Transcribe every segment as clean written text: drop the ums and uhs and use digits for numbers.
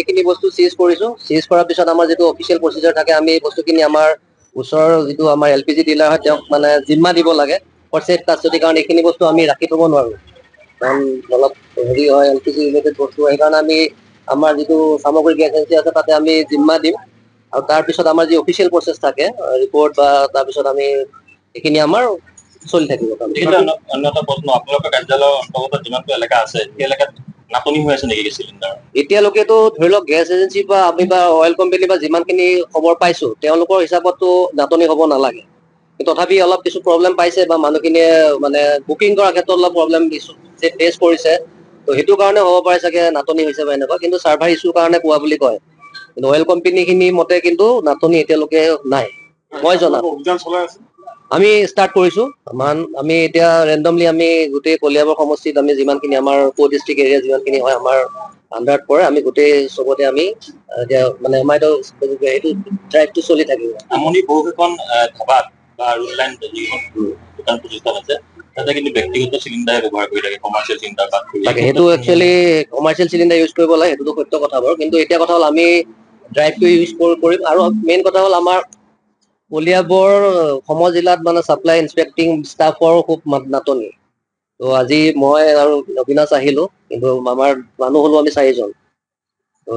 এইখিনি বস্তু চিজ কৰিছো। চিজ কৰাৰ পিছত আমাৰ যিটো অফিচিয়েল প্ৰচিজাৰ থাকে, আমি এই বস্তুখিনি আমাৰ ওচৰৰ যিটো আমাৰ LPG ডিলাৰ হয় তেওঁক মানে জিম্মা দিব লাগে ফৰ ছেফ কাষ্টডি, কাৰণ এইখিনি বস্তু আমি ৰাখি থব নোৱাৰো, কাৰণ অলপ হেৰি হয় LPG ৰিলেটেড বস্তু। সেইকাৰণে আমি আমাৰ যিটো সামগ্ৰিক এজেঞ্চি আছে তাতে আমি জিম্মা দিম, আৰু তাৰপিছত আমাৰ যি অফিচিয়েল প্ৰচেছ থাকে ৰিপৰ্ট বা তাৰপিছত আমি এইখিনি আমাৰ চলি থাকিব। অন্য এটা প্ৰশ্ন, আপোনালোকৰ কাৰ্যালয়ৰ অন্তৰ্গত যিমানটো এলেকা আছে সেই এলেকাত নাটনি হৈ আছে নেকি চিলিণ্ডাৰ? এতিয়ালৈকেতো ধৰি লওক গেছ এজেঞ্চি বা আমি বা অইল কোম্পানী বা যিমানখিনি খবৰ পাইছো তেওঁলোকৰ হিচাপততো নাটনি হ'ব নালাগে, তথাপি অলপ কিছু প্ৰব্লেম পাইছে বা মানুহখিনিয়ে মানে বুকিং কৰাৰ ক্ষেত্ৰত অলপ প্ৰব্লেম ফেচ কৰিছে। ত' সেইটো কাৰণে হ'ব পাৰে চাগে নাটনি হৈছে বা এনেকুৱা, কিন্তু চাৰ্ভাৰ ইছ্যুৰ কাৰণে কোৱা বুলি কয়। কিন্তু অইল কোম্পানীখিনি মতে কিন্তু নাটনি এতিয়ালৈকে নাই মই জনাত। আমি ষ্টাৰ্ট কৰিছো। আমি এতিয়া ৰেণ্ডমলি আমি গোটেই কলিয়াবৰ সমষ্টিত আমি যিমানখিনি আমাৰ ডিষ্ট্ৰিক্ট এৰিয়া যিমানখিনি হয় আমাৰ আণ্ডাৰত পৰে, আমি গোটেই চবতে আমি এতিয়া মানে আমাৰতো এইটো ড্ৰাইভটো চলি থাকিব। আমনি বহুকেইখন ধাবাত বা ৰুল লাইন যিখন দোকান প্ৰতিষ্ঠান আছে তাতে কিন্তু ব্যক্তিগত চিলিণ্ডাৰ ব্যৱহাৰ কৰি থাকে, কমাৰ্চিয়েল চিলিণ্ডাৰ বাদ কৰি। সেইটো একচুৱেলি কমাৰ্চিয়েল চিলিণ্ডাৰ ইউজ কৰিব লাগে, সেইটোতো সত্য কথা বাৰু, কিন্তু এতিয়া কথা হ'ল আমি ড্ৰাইভটো ইউজ কৰিম। আৰু মেইন কথা হ'ল আমাৰ কলিয়াবৰ সমজিলাত মানে ছাপ্লাই ইনস্পেক্টিং ষ্টাফৰ খুব নাটনি। ত' আজি মই আৰু অবিনাশ আহিলো, কিন্তু আমাৰ মানুহ হলো আমি 4জন।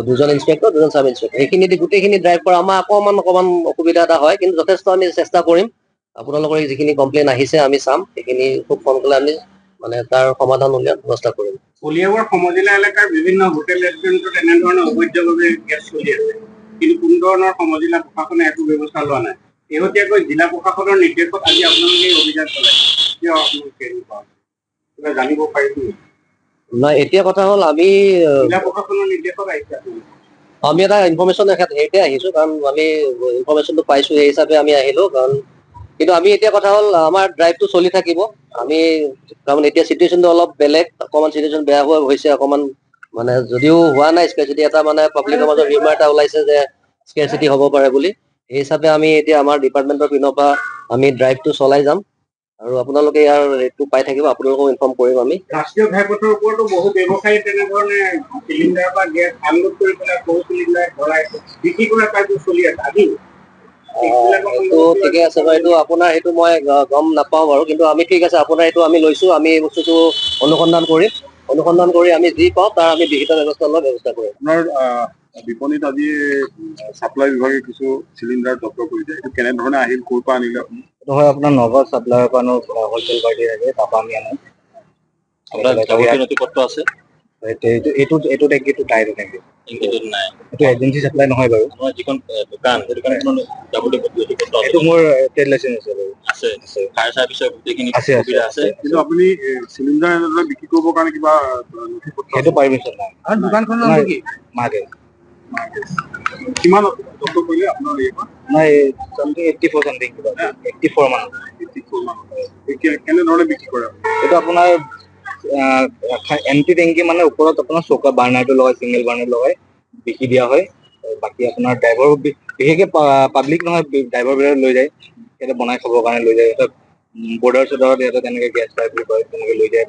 দুজন ইনস্পেক্টৰ, দুজন চাব ইনস্পেক্টৰ, সেইখিনি গোটেইখিনি ড্ৰাইভ কৰা আমাৰ অকণমান অসুবিধা এটা হয়, কিন্তু যথেষ্ট আমি চেষ্টা কৰিম। আপোনালোকৰ যিখিনি কমপ্লেইন আহিছে আমি চাম, সেইখিনি খুব সোনকালে আমি মানে তাৰ সমাধান উলিয়াৰ ব্যৱস্থা কৰিম। কলিয়াবৰ সমজিলা এলেকাৰ বিভিন্ন হোটেল ৰেষ্টুৰেণ্টত এনেধৰণৰ অবৈধভাৱে গেছ চলি আছে, কিন্তু কোনো ধৰণৰ সমজিলা প্ৰশাসনে একো ব্যৱস্থা লোৱা নাই। শেহতীয়াকৈ জিলা প্ৰশাসনৰ নিৰ্দেশত আজি আপোনালোকে অভিযান চলাইছে, কিয় আপোনালোকে এনেকুৱা কিবা জানিব পাৰিব নেকি? নাই, এতিয়া কথা হ'ল আমি জিলা প্ৰশাসনৰ নিৰ্দেশত আহিছে। আমি এটা ইনফৰমেশ্যন হেৰিতে আহিছো, কাৰণ আমি ইনফৰমেশ্যনটো পাইছো সেই হিচাপে আমি আহিলো। কাৰণ কিন্তু আমি এতিয়া কথা হ'ল আমাৰ ড্ৰাইভটো চলি থাকিব। আমি তাৰমানে এতিয়া চিটুৱেশ্যনটো অলপ বেলেগ, অকণমান চিটুৱেশ্যন বেয়া হৈছে অকণমান, মানে যদিও হোৱা নাই স্কেচিটি, এটা মানে পাব্লিকৰ মাজত ৰিউমাৰ এটা ওলাইছে যে স্কেচিটি হ'ব পাৰে বুলি। সেই হিচাপে আমি এতিয়া আমাৰ ডিপাৰ্টমেণ্টৰ পিনৰ পৰা আমি ড্ৰাইভটো চলাই যাম, আৰু আপোনালোকে ইয়াৰ ৰেটটো পাই থাকিব, আপোনালোকক ইনফৰ্ম কৰিম আমি। ৰাষ্ট্ৰীয় ঘাইপথৰ ওপৰতো বহু ব্যৱসায়ী তেনেধৰণে চিলিণ্ডাৰ বা গেছ আনলোড কৰি পেলাই সৰু চিলিণ্ডাৰ ভৰাই বিক্ৰী কৰা কাৰ্য চলি আছে আজি। এইটো ঠিকে আছে বাৰু, এইটো আপোনাৰ সেইটো মই গম নাপাওঁ বাৰু, কিন্তু আমি ঠিক আছে আপোনাৰ এইটো আমি লৈছো, আমি এই বস্তুটো অনুসন্ধান কৰি আমি যি পাওঁ তাৰ আমি বিহিত ব্যৱস্থা লোৱাৰ ব্যৱস্থা কৰিম। আপোনাৰ বিপণীত আজি ছাপ্লাই বিভাগে কিছু চিলিণ্ডাৰ জব্দ কৰিছে, এইটো কেনেধৰণে আহিল, ক'ৰ পৰা আনিলে আপুনি? এইটো হয় আপোনাৰ নগদ ছাপ্লায়াৰৰ পৰা হোলচেল পাৰ্টি থাকে, তাৰপৰা আমি আনো। নথিপত্ৰ আছে? এইটো টেংকিটো টাইট টেংকি, নাই, এইটো এজেঞ্চি ছাপ্লাই নহয় বাৰু। আমাৰ যিখন দোকান সেই দোকানখনৰ যাৱতীয় নথিপত্ৰ এইটো মোৰ ট্ৰেড লাইচেঞ্চ আছে বাৰু। আছে, ফায়াৰ চাৰ্ভিচৰ গোটেইখিনি সুবিধা আছে। কিন্তু আপুনি চিলিণ্ডাৰ এনেদৰে বিক্ৰী কৰিবৰ কাৰণে কিবা নথিপত্ৰ? সেইটো পাৰমিশ্যন নাই। আৰু দোকানখনৰ নাম কি? মাৰ্কেট। কিমান জব্দ কৰিলে আপোনাৰ ইয়াৰ পৰা? নাই, চামথিং 84 চামথিং কিবা, 84 মান। 84 মান। কেনেধৰণে বিক্ৰী কৰে? এইটো আপোনাৰ এমটি টেংকি, মানে ওপৰত আপোনাৰ চৌকা বাৰ্ণাৰটো লগাই, চিংগেল বাৰ্ণাৰ লগাই বিকি দিয়া হয়। বাকী আপোনাৰ ড্ৰাইভাৰ বিশেষকে পাব্লিক নহয়, ড্ৰাইভাৰ বিলাক লৈ যায়, সিহঁতে বনাই খাবৰ কাৰণে লৈ যায়। বৰ্ডাৰ চৰ্ডাৰত ইয়াতে তেনেকে গেছ পাইপ বুলি কয়, তেনেকে লৈ যায়।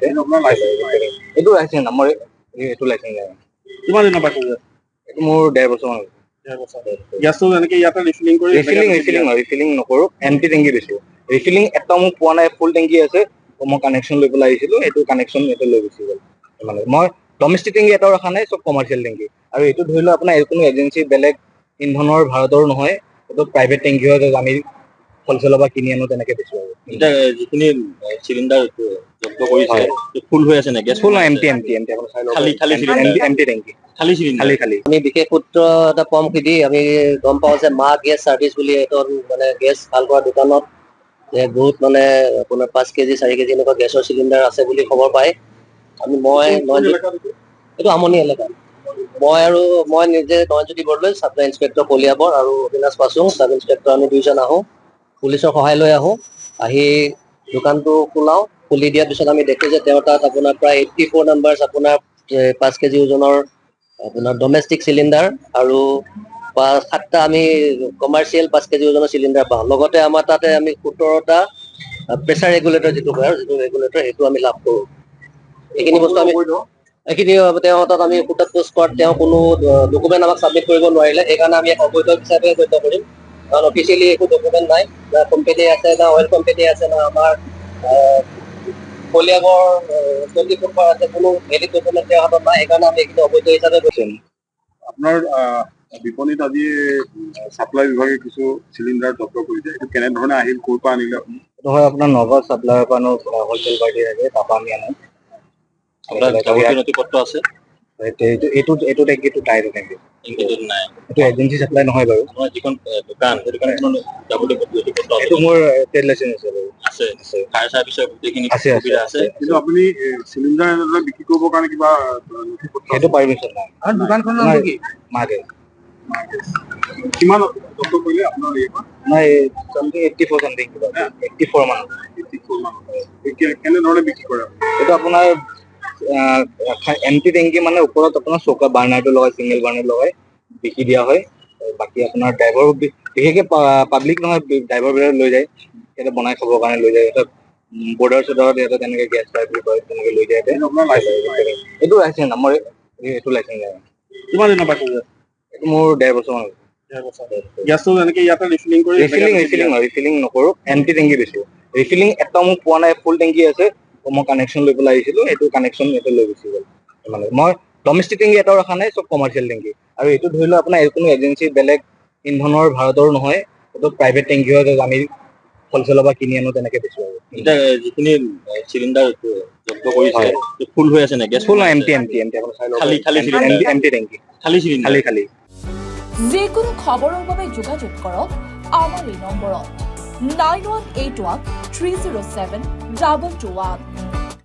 এইটো লাইচেঞ্চ নাই, মই এইটো লাইচেঞ্চ নাই। কিমান দিনৰ পাইছে? এইটো মোৰ 1.5 বছৰ মান। গেছটো এনেকে ইয়াতে ৰিফিলিং কৰি ৰিফিলিং নকৰো, এমটি টেংকি দিছো। ৰিফিলিং এটা মোক পোৱা নাই, ফুল টেংকি আছে, মই কানেকশ্যন লৈ পেলাই আহিছিলো, সেইটো কানেকশ্যন ইয়াতে লৈ গুচি গ'ল। মানে মই ডমেষ্টিক টেংকি এটাও ৰখা নাই, চব কমাৰ্চিয়েল টেংকি। আৰু এইটো ধৰি লওক আপোনাৰ কোনো এজেঞ্চি বেলেগ ইন্ধনৰ ভাৰতৰ নহয়, এইটো প্ৰাইভেট টেংকি হয়, আমি হলচেলৰ পৰা কিনি আনো, তেনেকে দিছো আৰু। এতিয়া যিখিনি চিলিণ্ডাৰ জব্দ কৰিছে ফুল হৈ আছে নে? গেছ ফুল নহয়, এমটি টেংকি, খালী চিলিণ্ডাৰ। খালী। আমি বিশেষ সূত্ৰ এটা কম খেদি আমি গম পাওঁ যে মা গেছ চাৰ্ভিচ বুলি এইটো মানে গেছ ভাল কৰা দোকানত যে বহুত মানে আপোনাৰ 5 কেজি 4 কেজি এনেকুৱা গেছৰ চিলিণ্ডাৰ আছে বুলি খবৰ পাই এইটো আমনি এলেকা। মই নিজে নয়নজ্যোতি বৰদলৈ, ছাপ্লাই ইন্সপেক্টৰ কলিয়াবৰ, আৰু অবিনাশ পাছুং, ছাব ইন্সপেক্টৰ, আমি 2জন আহোঁ। পুলিচৰ সহায় লৈ আহোঁ, আহি দোকানটো খোলাও। খুলি দিয়াৰ পিছত আমি দেখো যে তেওঁৰ তাত আপোনাৰ প্ৰায় 84 নাম্বাৰছ আপোনাৰ 5 কেজি ওজনৰ আপোনাৰ ডমেষ্টিক চিলিণ্ডাৰ আৰু 7টা আমি কমাৰ্চিয়েল 5 কেজি ওজনৰ চিলিণ্ডাৰ পাওঁ। লগতে আমাৰ তাতে আমি 17টা প্ৰেছাৰ ৰেগুলেটৰ যিটো কয়, যিটো ৰেগুলেটৰ, সেইটো আমি লাভ কৰোঁ। এইখিনি বস্তু আমি এইখিনি তেওঁৰ হাতত আমি সোঁতত পোষ্ট কৰাত তেওঁ কোনো ডকুমেণ্ট আমাক ছাবমিট কৰিব নোৱাৰিলে, সেইকাৰণে আমি এক অবৈধ হিচাপে গণ্য কৰিম। কাৰণ অফিচিয়েলি একো ডকুমেণ্ট নাই, না কোম্পানী আছে, না অইল কোম্পানী আছে, না আমাৰ কলিয়াবৰ কৰ্তৃপক্ষৰ আছে, কোনো ভেলিড ডকুমেণ্ট তেওঁৰ হাতত নাই, সেইকাৰণে আমি এইখিনি অবৈধ হিচাপে গৈছোঁ। আপোনাৰ বিপণীত আজি ছাপ্লাই বিভাগে কিছু চিলিণ্ডাৰ জব্দ কৰিছে, এইটো কেনেধৰণে আহিল, ক'ৰ পৰা আনিলে আপুনি? এইটো হয় আপোনাৰ নগাঁও ছাপ্লাইৰ পৰা হোলচেল পাৰ্টি থাকে, তাৰপৰা আমি আনো। আপোনাৰ যাৱতীয় নথি পত্ৰ আছে? এইটো টেংকিটো টাইটো টেংকি, টেংকিটোত নাই। এইটো এজেঞ্চি ছাপ্লাই নহয় বাৰু। আপোনাৰ যিখন দোকান, সেই দোকানখনৰ যাৱতীয় নথি পত্ৰ আছে? এইটো মোৰ ট্ৰেড লাইচেঞ্চ আছে বাৰু। আছে। ফায়াৰ চাৰ্ভিচৰ গোটেইখিনি আছে, সুবিধা আছে। কিন্তু আপুনি চিলিণ্ডাৰ এনেদৰে বিক্ৰী কৰিবৰ কাৰণে কিবা নথি পত্ৰ সেইটো পাৰমিশ্যন নাই। আৰু দোকানখনৰ নাম কি? মাকে কিমান জব্দ কৰিলে আপোনাৰ ইয়াৰ পৰা? নাই চামথিং 84 চামথিং কিবা 84 মান। 84 মান। কেনেধৰণে বিক্ৰী কৰে আপুনি? এইটো আপোনাৰ এমটি টেংকি মানে ওপৰত আপোনাৰ চৌকা বাৰ্ণাৰটো লগাই, চিংগেল বাৰ্ণাৰ লগাই বিকি দিয়া হয়। বাকী আপোনাৰ ড্ৰাইভাৰ বিশেষকৈ পাব্লিক নহয়, ড্ৰাইভাৰবিলাক লৈ যায়, সিহঁতে বনাই খাবৰ কাৰণে লৈ যায়। সিহঁতে বৰ্ডাৰ চৰ্ডাৰত সিহঁতে তেনেকৈ গেছ পাইপ বুলি কয়, তেনেকৈ লৈ যায়। আপোনাৰ লাইচেঞ্চ এইটো লাইচেঞ্চ আমাৰ এইটো লাইচেঞ্চ নাই। কিমান দিনৰ পৰা কৰি আছে? এইটো মোৰ 1.5 বছৰ মান হৈছে। গেছটো এনেকে ইয়াতে ৰিফিলিং কৰি ৰিফিলিং নকৰো, এমটি টেংকি দিছো। ৰিফিলিং এটা মোক পোৱা নাই, ফুল টেংকি আছে, মই কানেকশ্যন লৈ পেলাই আহিছিলো, এইটো কানেকশ্যন এইটো লৈ গুচি গ'ল। মানে মই ডমেষ্টিক টেংকি এটাও ৰখা নাই, চব কমাৰ্চিয়েল টেংকি। আৰু এইটো ধৰি লওক আপোনাৰ কোনো এজেঞ্চি বেলেগ ইন্ধনৰ ভাৰতৰ নহয়, এইটো প্ৰাইভেট টেংকি হয়, আমি হলচেলৰ পৰা কিনি আনো, তেনেকে বেচো আৰু। এতিয়া যিখিনি চিলিণ্ডাৰ জব্দ কৰিছে, ফুল হৈ আছে নে? গেছ ফুল নহয়, এমটি খালী চিলিণ্ডাৰ? এমটি টেংকি, খালী চিলিণ্ডাৰ? খালী। যিকোনো খবৰৰ বাবে যোগাযোগ কৰক আমাৰ এই নম্বৰত 9181 307 221।